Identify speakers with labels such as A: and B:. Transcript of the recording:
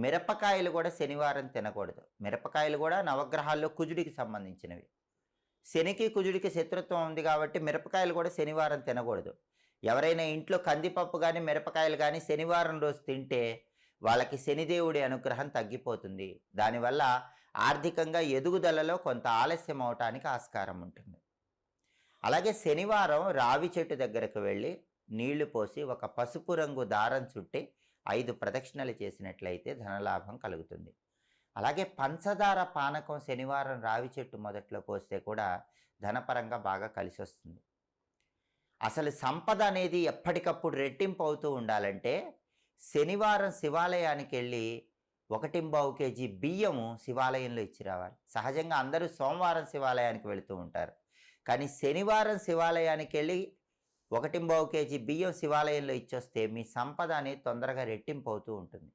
A: మిరపకాయలు కూడా శనివారం తినకూడదు. మిరపకాయలు కూడా నవగ్రహాల్లో కుజుడికి సంబంధించినవి. శనికి కుజుడికి శత్రుత్వం ఉంది కాబట్టి మిరపకాయలు కూడా శనివారం తినకూడదు. ఎవరైనా ఇంట్లో కందిపప్పు కానీ మిరపకాయలు కానీ శనివారం రోజు తింటే వాళ్ళకి శనిదేవుడి అనుగ్రహం తగ్గిపోతుంది. దానివల్ల ఆర్థికంగా ఎదుగుదలలో కొంత ఆలస్యం అవటానికి ఆస్కారం ఉంటుంది. అలాగే శనివారం రావి చెట్టు దగ్గరకు వెళ్ళి నీళ్లు పోసి ఒక పసుపు రంగు దారం చుట్టి 5 ప్రదక్షిణలు చేసినట్లయితే ధనలాభం కలుగుతుంది. అలాగే పంచదార పానకం శనివారం రావి చెట్టు మొదట్లో పోస్తే కూడా ధనపరంగా బాగా కలిసి వస్తుంది. అసలు సంపద అనేది ఎప్పటికప్పుడు రెట్టింపు అవుతూ ఉండాలంటే శనివారం శివాలయానికి వెళ్ళి 1.25 కేజీ బియ్యము శివాలయంలో ఇచ్చి రావాలి. సహజంగా అందరూ సోమవారం శివాలయానికి వెళుతూ ఉంటారు. కానీ శనివారం శివాలయానికి వెళ్ళి 1.25 కేజీ బియ్యం శివాలయంలో ఇచ్చొస్తే మీ సంపద అనేది తొందరగా రెట్టింపు అవుతూ ఉంటుంది.